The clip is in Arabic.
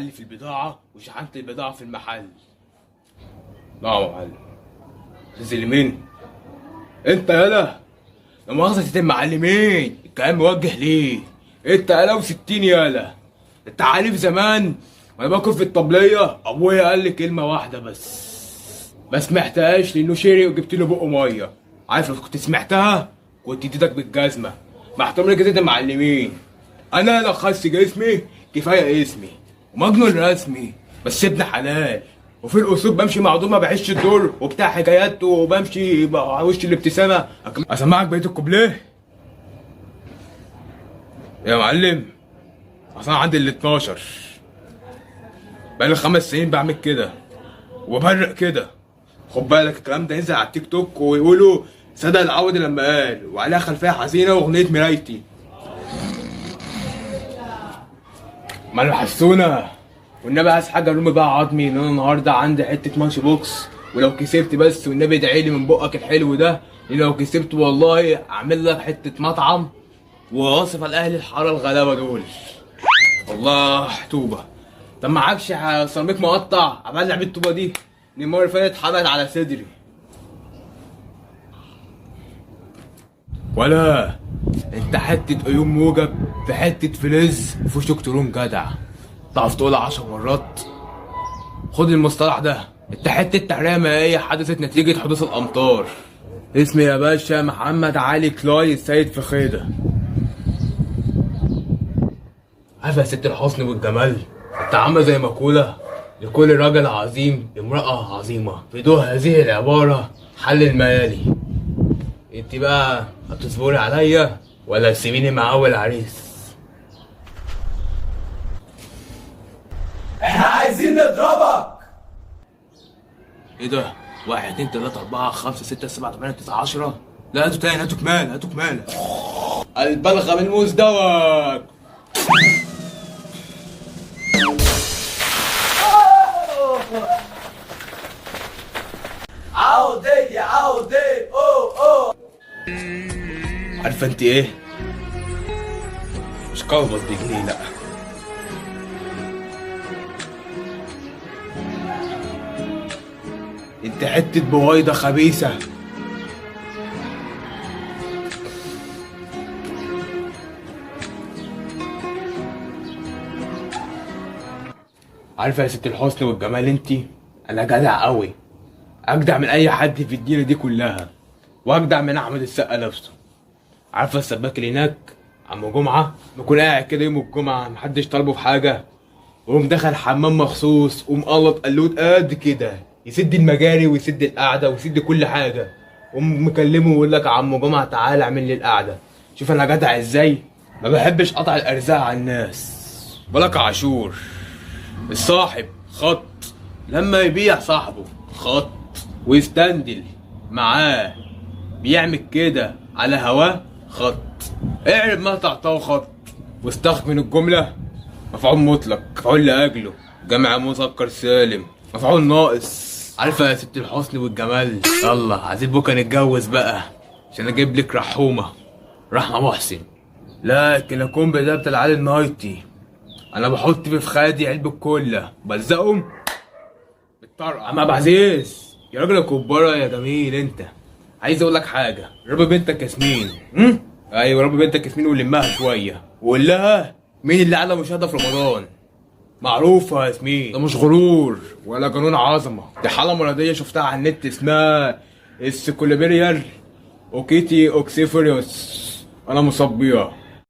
محلي في البضاعة وشحنت البضاعة في المحل. نعم يا معلم. تنزل مين؟ انت يالا. لا مؤاخذة ست المعلمين، الكلام موجه ليه؟ انت يالا وستين يالا. انت عارف زمان وانا باكل في الطبلية ابويا قال لي كلمة واحدة بس ما سمعتهاش لانه شري وجبت له بقه مية. عارف لو كنت سمعتها كنت اديتك بالجزمة. مع احترامي لجزيرة المعلمين، انا لا خس جسمي كفايه اسمي ومجنون رسمي بس ابن حلال، وفي الاصول بمشي معدوم ما بعيش الدور وبتاع حكايات وبمشي مع وش الابتسامه. اسمعك بقيه الكوبليه يا معلم. اصلا عندي ال 12 بقالي 5 سنين بعمل كده وببرق كده. خد بالك الكلام ده ينزل على التيك توك ويقولوا صدق العوضي لما قال وعليها خلفيه حزينه واغنيه مرايتي. مالو حسونة والنبي عايز حاجه ارمي بقى عظمي، ان انا النهارده عندي حته ماتش بوكس، ولو كسبت بس والنبي ادعي لي من بقك الحلو ده، لان لو كسبت والله اعمل لك حته مطعم واصف على اهل الحاره الغلابه دول. والله توبه. طب معكش سيراميك مقطع ابلع بيه الطوبه دي؟ المره اللي فاتت اتحرقت على صدري. ولا انت حته عيون موجب في حته فلز وفي وشك ترون جدع، تعرف تقولها 10 مرات؟ خد المصطلح ده. انت حته تحرية مائية حدثت نتيجة حدوث الامطار. اسمي يا باشا محمد علي كلاي السيد في خيدة. عارف يا ست الحسن والجمال، انت عامله زي مقولة لكل راجل عظيم امرأة عظيمة، في ضوء هذه العبارة حل الميالي. انت بقى هتصبري عليا ولا تسيبيني مع اول عريس؟ احنا عايزين نضربك. ايه ده؟ 1 2 3 4 5 6 7 8 9 10. لا هاتوا تاني، هاتوا كمال، هاتوا كمال. البلغم المزدوج. عودي عودي اوه. عارفه انت ايه؟ مش قلبك بجنيه لا. انت حته بويضه خبيثه. عارفه يا ست الحسن والجمال، انت انا جدع قوي، اجدع من اي حد في الدنيا دي كلها، واجدع من احمد السقا نفسه. عارفه السباك اللي هناك عم جمعه بيكون قاعد كده يوم الجمعه محدش طالبه في حاجه، ويقوم دخل حمام مخصوص ومقلط قلوت قد كده يسد المجاري ويسد القعده ويسد كل حاجه، ويقوم مكلمه ويقول لك يا عم جمعه تعالى اعمل لي القعده. شوف انا جدع ازاي، ما بحبش قطع الارزاق على الناس. بالك عاشور الصاحب خط لما يبيع صاحبه خط ويستندل معاه بيعمل كده على هواه خط. اعرب ما تعطاه خط واستخف من الجملة مفعول مطلق، مفعول لأجله، جمع مذكر سالم، مفعول ناقص. عارفة يا ست الحسن والجمال، يلا عايزين بكره نتجوز بقى عشان اجيب لك رحومة رحمة محسن. لكن اكون بدأت العيال النايتي، انا بحط في خدي علبة كلة بلزقهم بالطرقة. عم ابو عزيز يا راجل الكبارة يا جميل، انت عايز اقول لك حاجة. ربي بنتك ياسمين. ايوه ربي بنتك ياسمين ولمها شوية وقول لها مين اللي اعلى مشاهدة في رمضان. معروفة يا ياسمين، ده مش غرور ولا جنون عظمة، دي حالة مرضية شفتها على النت اسمها السكوليبيريال اوكيتي اوكسيفوريوس، انا مصاب بيها.